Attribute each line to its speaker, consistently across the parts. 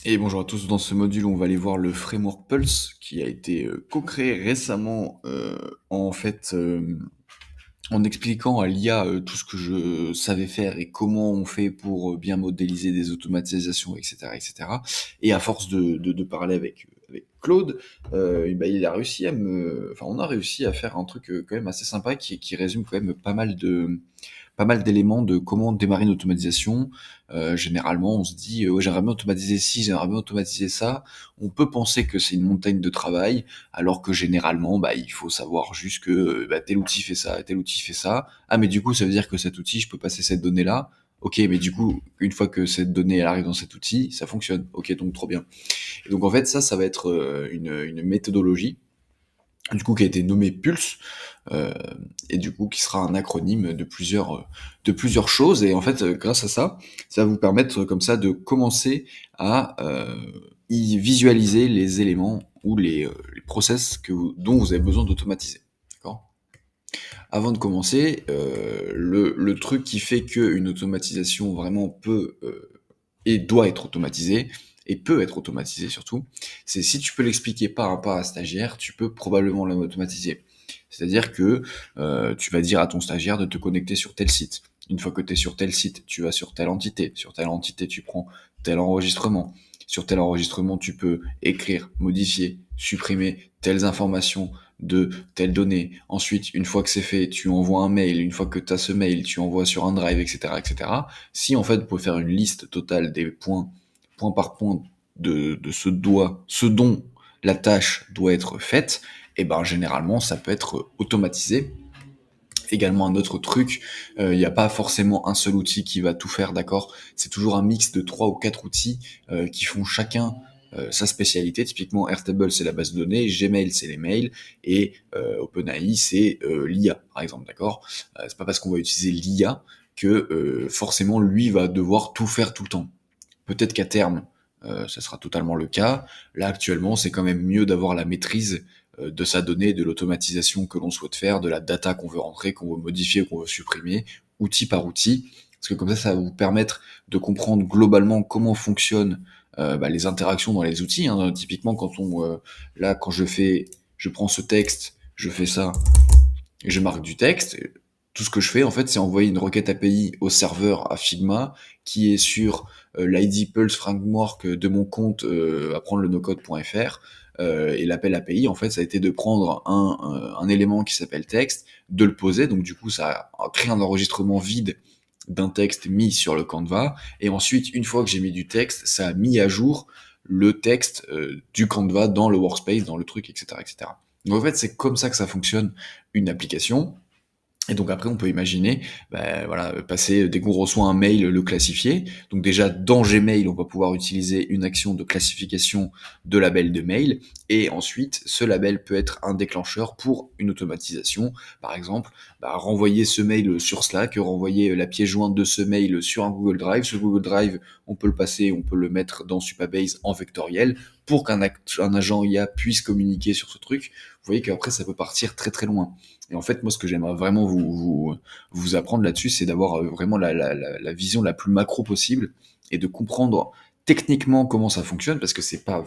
Speaker 1: Et bonjour à tous, dans ce module, on va aller voir le framework Pulse qui a été co-créé récemment en expliquant à l'IA tout ce que je savais faire et comment on fait pour bien modéliser des automatisations, etc. etc. Et cetera. Et à force de parler avec Claude, il a réussi on a réussi à faire un truc quand même assez sympa qui résume quand même pas mal d'éléments de comment démarrer une automatisation. Généralement, on se dit ouais, j'aimerais bien automatiser ci, j'aimerais bien automatiser ça. On peut penser que c'est une montagne de travail, alors que généralement, il faut savoir juste que tel outil fait ça, tel outil fait ça. Ah, mais du coup, ça veut dire que cet outil, je peux passer cette donnée-là. Ok, mais du coup, une fois que cette donnée elle arrive dans cet outil, ça fonctionne. Ok, donc trop bien. Et donc en fait, ça va être une méthodologie du coup qui a été nommée Pulse, euh, et du coup qui sera un acronyme de plusieurs choses. Et en fait, grâce à ça, ça va vous permettre comme ça de commencer à y visualiser les éléments ou les process dont vous avez besoin d'automatiser. D'accord. Avant de commencer, le truc qui fait qu'une automatisation vraiment peut et doit être automatisée, et peut être automatisée surtout, c'est si tu peux l'expliquer par un pas à un stagiaire, tu peux probablement l'automatiser. C'est-à-dire que tu vas dire à ton stagiaire de te connecter sur tel site. Une fois que tu es sur tel site, tu vas sur telle entité. Sur telle entité, tu prends tel enregistrement. Sur tel enregistrement, tu peux écrire, modifier, supprimer telles informations de telles données. Ensuite, une fois que c'est fait, tu envoies un mail. Une fois que tu as ce mail, tu envoies sur un drive, etc., etc. Si en fait, vous pouvez faire une liste totale des points, point par point, de ce dont la tâche doit être faite, et ben généralement, ça peut être automatisé. Également un autre truc, il n'y a pas forcément un seul outil qui va tout faire, d'accord. C'est toujours un mix de 3 ou 4 outils qui font chacun sa spécialité. Typiquement, Airtable, c'est la base de données, Gmail, c'est les mails, et OpenAI, c'est l'IA, par exemple, d'accord. C'est pas parce qu'on va utiliser l'IA que forcément, lui va devoir tout faire tout le temps. Peut-être qu'à terme, ça sera totalement le cas. Là, actuellement, c'est quand même mieux d'avoir la maîtrise de sa donnée, de l'automatisation que l'on souhaite faire, de la data qu'on veut rentrer, qu'on veut modifier, qu'on veut supprimer, outil par outil. Parce que comme ça va vous permettre de comprendre globalement comment fonctionnent les interactions dans les outils. Hein. Typiquement, quand je prends ce texte, je fais ça, et je marque du texte. Tout ce que je fais, en fait, c'est envoyer une requête API au serveur à Figma qui est sur l'ID Pulse Framework de mon compte apprendre le nocode.fr. Et l'appel API, en fait, ça a été de prendre un élément qui s'appelle texte, de le poser. Donc, du coup, ça a créé un enregistrement vide d'un texte mis sur le Canva. Et ensuite, une fois que j'ai mis du texte, ça a mis à jour le texte du Canva dans le workspace, dans le truc, etc., etc. Donc, en fait, c'est comme ça que ça fonctionne une application. Et donc après, on peut imaginer, passer dès qu'on reçoit un mail, le classifier. Donc déjà dans Gmail, on va pouvoir utiliser une action de classification de label de mail. Et ensuite, ce label peut être un déclencheur pour une automatisation. Par exemple, renvoyer ce mail sur Slack, renvoyer la pièce jointe de ce mail sur un Google Drive. Ce Google Drive, on peut le passer, on peut le mettre dans Supabase en vectoriel pour un agent IA puisse communiquer sur ce truc. Vous voyez qu'après, ça peut partir très très loin. Et en fait, moi, ce que j'aimerais vraiment vous apprendre là-dessus, c'est d'avoir vraiment la vision la plus macro possible et de comprendre techniquement comment ça fonctionne, parce que c'est pas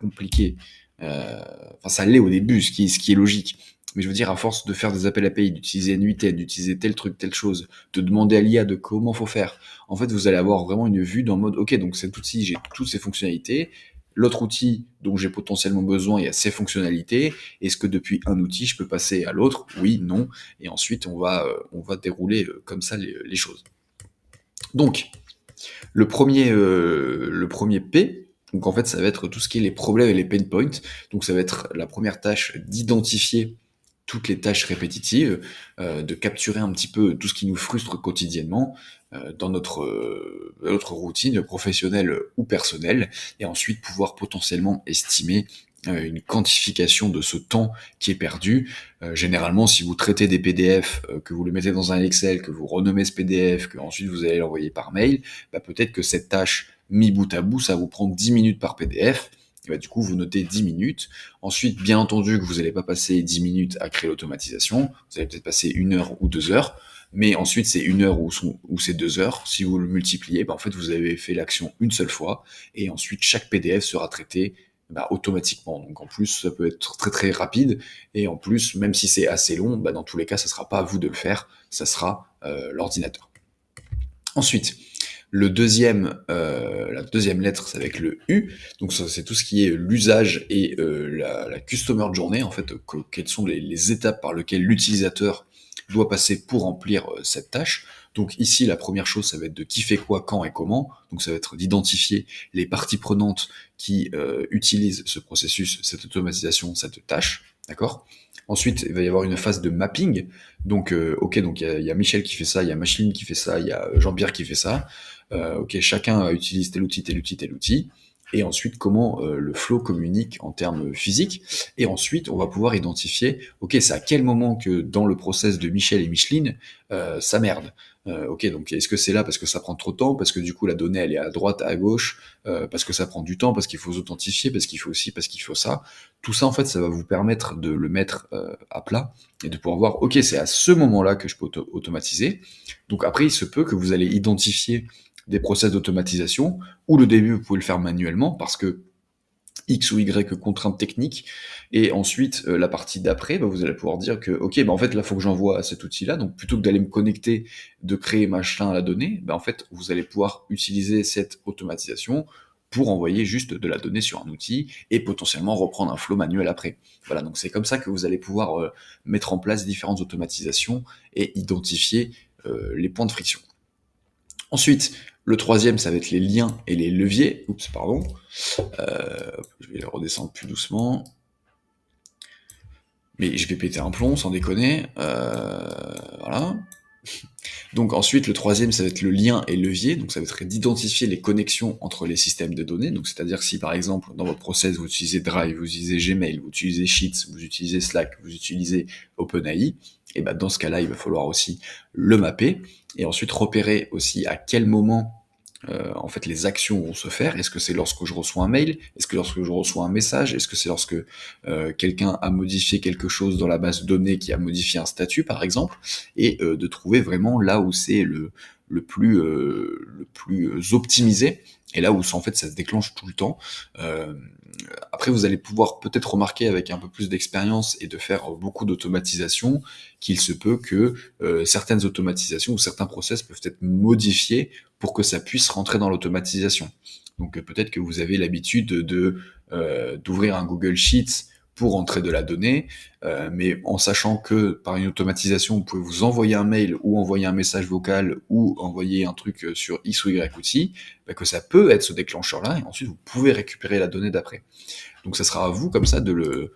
Speaker 1: compliqué. Enfin, ça l'est au début, ce qui est logique. Mais je veux dire, à force de faire des appels API, d'utiliser NUITED, d'utiliser tel truc, telle chose, de demander à l'IA de comment faut faire, en fait, vous allez avoir vraiment une vue dans le mode, ok, donc cet outil, j'ai toutes ses fonctionnalités, l'autre outil dont j'ai potentiellement besoin, il y a ses fonctionnalités. Est-ce que depuis un outil, je peux passer à l'autre? Oui, non. Et ensuite, on va dérouler comme ça les choses. Donc, le premier P, donc en fait, ça va être tout ce qui est les problèmes et les pain points. Donc, ça va être la première tâche d'identifier toutes les tâches répétitives, de capturer un petit peu tout ce qui nous frustre quotidiennement dans notre routine professionnelle ou personnelle, et ensuite pouvoir potentiellement estimer une quantification de ce temps qui est perdu. Généralement, si vous traitez des PDF, que vous le mettez dans un Excel, que vous renommez ce PDF, que ensuite vous allez l'envoyer par mail, peut-être que cette tâche mis bout à bout, ça va vous prendre 10 minutes par PDF. Et du coup, vous notez 10 minutes. Ensuite, bien entendu que vous n'allez pas passer 10 minutes à créer l'automatisation, vous allez peut-être passer 1 heure ou 2 heures, mais ensuite c'est 1 heure ou c'est 2 heures. Si vous le multipliez, en fait vous avez fait l'action une seule fois, et ensuite chaque PDF sera traité automatiquement. Donc en plus ça peut être très très rapide, et en plus même si c'est assez long, dans tous les cas ça sera pas à vous de le faire, ça sera l'ordinateur. Ensuite, la deuxième lettre, c'est avec le U. Donc ça, c'est tout ce qui est l'usage et la customer journey, en fait, quelles sont les étapes par lesquelles l'utilisateur doit passer pour remplir cette tâche. Donc ici, la première chose, ça va être de qui fait quoi, quand et comment. Donc ça va être d'identifier les parties prenantes qui utilisent ce processus, cette automatisation, cette tâche. D'accord ? Ensuite, il va y avoir une phase de mapping. Donc, donc il y a Michel qui fait ça, il y a Machiline qui fait ça, il y a Jean-Pierre qui fait ça. Ok, chacun utilise tel outil, tel outil, tel outil. Et ensuite, comment le flow communique en termes physiques. Et ensuite, on va pouvoir identifier, ok, c'est à quel moment que dans le process de Michel et Micheline, ça merde. Ok, donc est-ce que c'est là parce que ça prend trop de temps, parce que du coup la donnée elle est à droite, à gauche, parce que ça prend du temps, parce qu'il faut s'authentifier, parce qu'il faut aussi, parce qu'il faut ça. Tout ça en fait, ça va vous permettre de le mettre à plat et de pouvoir voir, ok, c'est à ce moment-là que je peux automatiser. Donc après, il se peut que vous allez identifier des process d'automatisation, ou le début vous pouvez le faire manuellement parce que X ou Y contraintes techniques, et ensuite la partie d'après, vous allez pouvoir dire que ok, en fait là faut que j'envoie à cet outil-là, donc plutôt que d'aller me connecter, de créer machin à la donnée, en fait vous allez pouvoir utiliser cette automatisation pour envoyer juste de la donnée sur un outil et potentiellement reprendre un flow manuel après. Voilà, donc c'est comme ça que vous allez pouvoir mettre en place différentes automatisations et identifier les points de friction. Ensuite, le troisième, ça va être les liens et les leviers. Oups, pardon. Je vais redescendre plus doucement. Mais je vais péter un plomb, sans déconner. Voilà. Donc ensuite, le troisième, ça va être le lien et levier. Donc ça va être d'identifier les connexions entre les systèmes de données. Donc c'est-à-dire si par exemple, dans votre process, vous utilisez Drive, vous utilisez Gmail, vous utilisez Sheets, vous utilisez Slack, vous utilisez OpenAI, et dans ce cas-là, il va falloir aussi le mapper et ensuite repérer aussi à quel moment en fait les actions vont se faire. Est-ce que c'est lorsque je reçois un mail? Est-ce que lorsque je reçois un message? Est-ce que c'est lorsque quelqu'un a modifié quelque chose dans la base de données, qui a modifié un statut par exemple? Et de trouver vraiment là où c'est le plus optimisé, et là où en fait ça se déclenche tout le temps. Après, vous allez pouvoir peut-être remarquer avec un peu plus d'expérience et de faire beaucoup d'automatisation qu'il se peut que certaines automatisations ou certains process peuvent être modifiés pour que ça puisse rentrer dans l'automatisation. Donc peut-être que vous avez l'habitude d'ouvrir un Google Sheets pour entrer de la donnée, mais en sachant que par une automatisation, vous pouvez vous envoyer un mail ou envoyer un message vocal ou envoyer un truc sur X ou Y outil, que ça peut être ce déclencheur-là, et ensuite vous pouvez récupérer la donnée d'après. Donc ça sera à vous comme ça de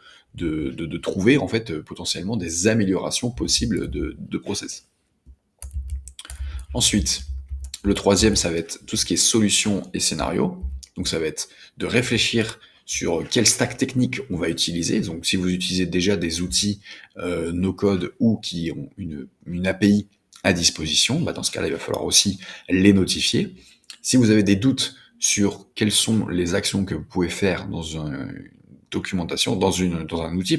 Speaker 1: trouver en fait potentiellement des améliorations possibles de process. Ensuite, le troisième, ça va être tout ce qui est solution et scénario. Donc ça va être de réfléchir sur quel stack technique on va utiliser. Donc si vous utilisez déjà des outils no-code ou qui ont une API à disposition, dans ce cas-là, il va falloir aussi les notifier. Si vous avez des doutes sur quelles sont les actions que vous pouvez faire dans une documentation, dans un outil,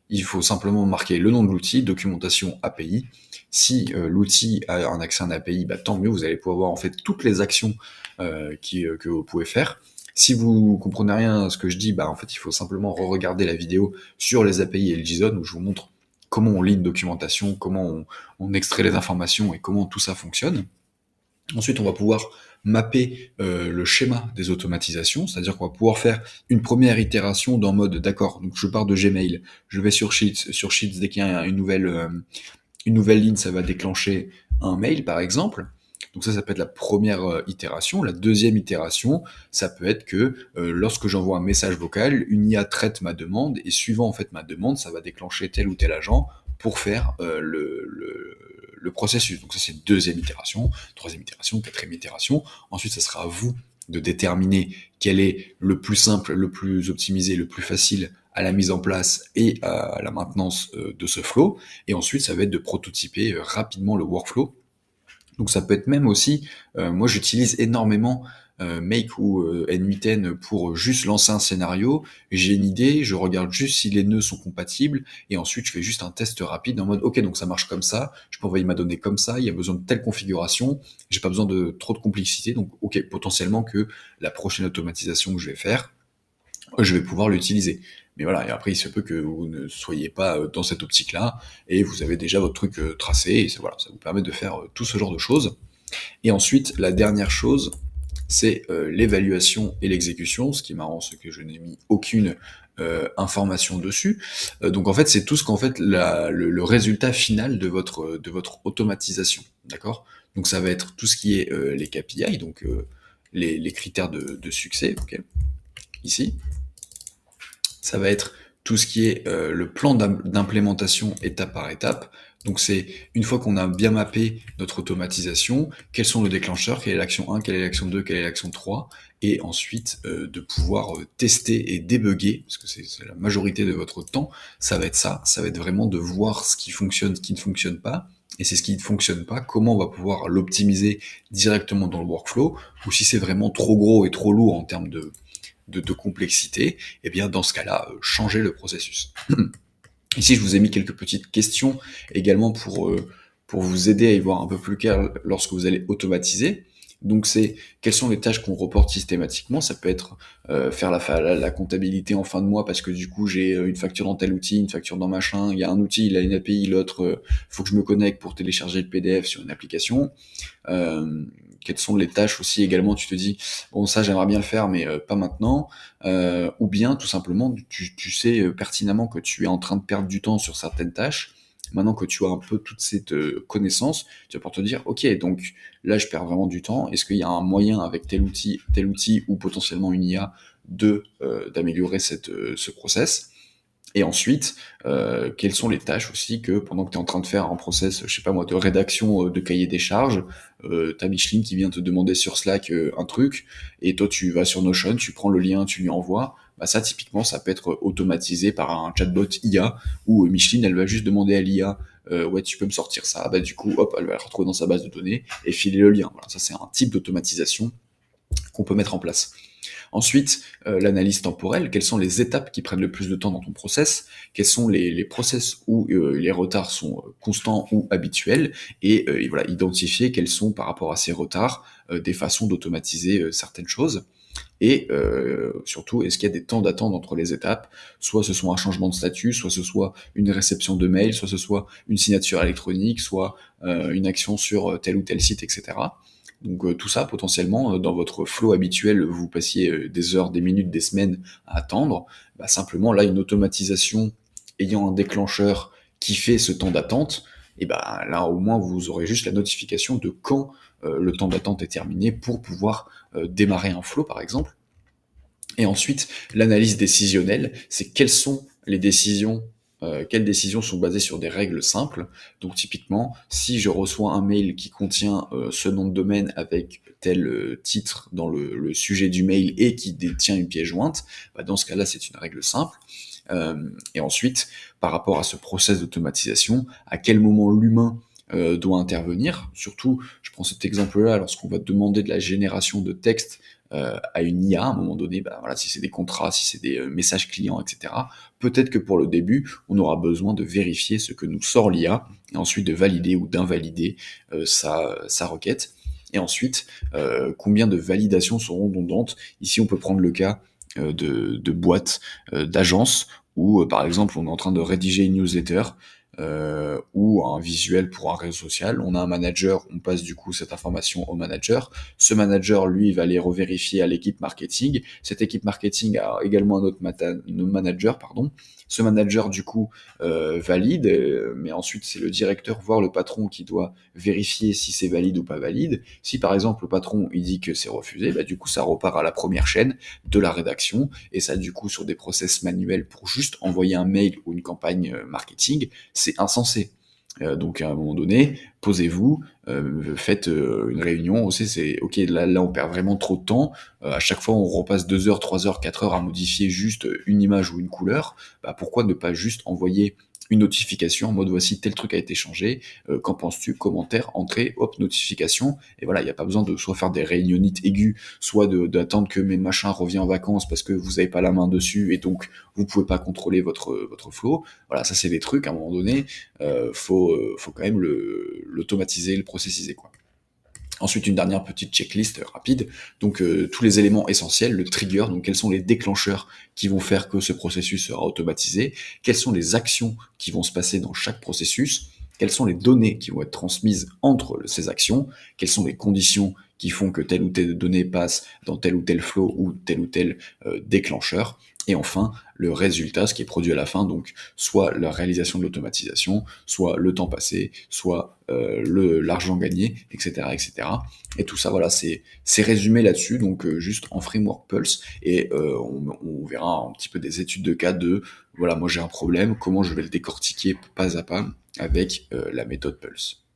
Speaker 1: il faut simplement marquer le nom de l'outil, documentation API. Si l'outil a un accès à un API, tant mieux, vous allez pouvoir voir en fait toutes les actions que vous pouvez faire. Si vous comprenez rien à ce que je dis, en fait, il faut simplement re-regarder la vidéo sur les API et le JSON où je vous montre comment on lit une documentation, comment on extrait les informations et comment tout ça fonctionne. Ensuite, on va pouvoir mapper le schéma des automatisations, c'est-à-dire qu'on va pouvoir faire une première itération dans mode, d'accord, donc je pars de Gmail, je vais sur Sheets, dès qu'il y a une nouvelle ligne, ça va déclencher un mail, par exemple. Donc ça peut être la première itération. La deuxième itération, ça peut être que lorsque j'envoie un message vocal, une IA traite ma demande, et suivant en fait ma demande, ça va déclencher tel ou tel agent pour faire le processus. Donc ça, c'est deuxième itération, troisième itération, quatrième itération. Ensuite, ça sera à vous de déterminer quel est le plus simple, le plus optimisé, le plus facile à la mise en place et à la maintenance de ce flow. Et ensuite, ça va être de prototyper rapidement le workflow. Donc ça peut être même aussi, moi j'utilise énormément make ou N8N pour juste lancer un scénario. J'ai une idée, je regarde juste si les nœuds sont compatibles, et ensuite je fais juste un test rapide en mode ok, donc ça marche comme ça, je peux envoyer ma donnée comme ça, il y a besoin de telle configuration, j'ai pas besoin de trop de complexité, donc ok, potentiellement que la prochaine automatisation que je vais faire, je vais pouvoir l'utiliser. Mais voilà, et après, il se peut que vous ne soyez pas dans cette optique-là, et vous avez déjà votre truc tracé, et ça, voilà, ça vous permet de faire tout ce genre de choses. Et ensuite, la dernière chose, c'est l'évaluation et l'exécution. Ce qui est marrant, c'est que je n'ai mis aucune information dessus. Donc en fait, c'est tout ce qu'en fait le résultat final de votre automatisation, d'accord. Donc ça va être tout ce qui est les KPI, donc les critères de succès, ok, ici. Ça va être tout ce qui est le plan d'implémentation étape par étape. Donc c'est une fois qu'on a bien mappé notre automatisation, quels sont les déclencheurs, quelle est l'action 1, quelle est l'action 2, quelle est l'action 3, et ensuite de pouvoir tester et débugger, parce que c'est la majorité de votre temps, ça va être ça, ça va être vraiment de voir ce qui fonctionne, ce qui ne fonctionne pas, et c'est ce qui ne fonctionne pas, comment on va pouvoir l'optimiser directement dans le workflow, ou si c'est vraiment trop gros et trop lourd en termes de complexité, et bien dans ce cas-là, changer le processus. Ici, je vous ai mis quelques petites questions également pour vous aider à y voir un peu plus clair lorsque vous allez automatiser. Donc c'est quelles sont les tâches qu'on reporte systématiquement. Ça peut être faire la comptabilité en fin de mois parce que du coup j'ai une facture dans tel outil, une facture dans machin, il y a un outil, il a une API, l'autre, faut que je me connecte pour télécharger le PDF sur une application. Quelles sont les tâches aussi également, tu te dis, bon ça j'aimerais bien le faire mais pas maintenant, ou bien tout simplement tu sais pertinemment que tu es en train de perdre du temps sur certaines tâches, maintenant que tu as un peu toute cette connaissance, tu vas pouvoir te dire, ok, donc là je perds vraiment du temps, est-ce qu'il y a un moyen avec tel outil ou potentiellement une IA d'améliorer ce process. Et ensuite, quelles sont les tâches aussi que pendant que tu es en train de faire un process, je sais pas moi, de rédaction de cahier des charges, t'as Micheline qui vient te demander sur Slack un truc, et toi tu vas sur Notion, tu prends le lien, tu lui envoies, bah ça typiquement ça peut être automatisé par un chatbot IA, où Micheline elle va juste demander à l'IA, ouais tu peux me sortir ça, bah du coup hop, elle va le retrouver dans sa base de données, et filer le lien. Voilà, ça c'est un type d'automatisation qu'on peut mettre en place. Ensuite, l'analyse temporelle, quelles sont les étapes qui prennent le plus de temps dans ton process, quels sont les process où les retards sont constants ou habituels, et voilà, identifier quels sont par rapport à ces retards des façons d'automatiser certaines choses. Et surtout, est-ce qu'il y a des temps d'attente entre les étapes, soit ce soit un changement de statut, soit ce soit une réception de mail, soit ce soit une signature électronique, soit une action sur tel ou tel site, etc. Donc tout ça, potentiellement, dans votre flow habituel, vous passiez des heures, des minutes, des semaines à attendre. Bah, simplement, là, une automatisation ayant un déclencheur qui fait ce temps d'attente, et bah là, au moins, vous aurez juste la notification de quand le temps d'attente est terminé pour pouvoir démarrer un flow, par exemple. Et ensuite, l'analyse décisionnelle, c'est quelles sont les décisions, quelles décisions sont basées sur des règles simples. Donc typiquement, si je reçois un mail qui contient ce nom de domaine avec tel titre dans le sujet du mail et qui détient une pièce jointe, bah dans ce cas-là, c'est une règle simple. Et ensuite, par rapport à ce process d'automatisation, à quel moment l'humain doit intervenir. Surtout, je prends cet exemple-là, lorsqu'on va demander de la génération de texte à une IA, à un moment donné, bah, voilà, si c'est des contrats, si c'est des messages clients, etc., peut-être que pour le début, on aura besoin de vérifier ce que nous sort l'IA, et ensuite de valider ou d'invalider sa requête. Et ensuite, combien de validations seront redondantes. Ici, on peut prendre le cas de boîtes, d'agences, où par exemple, on est en train de rédiger une newsletter, ou un visuel pour un réseau social. On a un manager, on passe du coup cette information au manager. Ce manager, lui, va aller revérifier à l'équipe marketing. Cette équipe marketing a également un autre manager, pardon. Ce manager, du coup, valide, mais ensuite c'est le directeur, voire le patron, qui doit vérifier si c'est valide ou pas valide. Si par exemple le patron il dit que c'est refusé, bah, du coup ça repart à la première chaîne de la rédaction, et ça du coup sur des process manuels pour juste envoyer un mail ou une campagne marketing, c'est insensé. Donc à un moment donné, posez-vous, faites une réunion, aussi c'est ok, là on perd vraiment trop de temps, à chaque fois on repasse 2 heures, 3 heures, 4 heures à modifier juste une image ou une couleur, bah pourquoi ne pas juste envoyer une notification en mode voici tel truc a été changé, qu'en penses-tu, commentaire, entrée, hop, notification, et voilà, il n'y a pas besoin de soit faire des réunionites aiguës, soit d'attendre que mes machins reviennent en vacances parce que vous n'avez pas la main dessus et donc vous pouvez pas contrôler votre flow. Voilà, ça c'est des trucs, à un moment donné, faut quand même l'automatiser, le processiser, quoi. Ensuite, une dernière petite checklist rapide. Donc, tous les éléments essentiels, le trigger, donc quels sont les déclencheurs qui vont faire que ce processus sera automatisé, quelles sont les actions qui vont se passer dans chaque processus, quelles sont les données qui vont être transmises entre ces actions, quelles sont les conditions qui font que telle ou telle donnée passe dans tel ou tel flow ou tel déclencheur, et enfin le résultat, ce qui est produit à la fin, donc soit la réalisation de l'automatisation, soit le temps passé, soit l'argent gagné, etc., etc. Et tout ça, voilà, c'est résumé là-dessus, donc juste en framework Pulse, et on verra un petit peu des études de cas de, voilà, moi j'ai un problème, comment je vais le décortiquer pas à pas avec la méthode Pulse.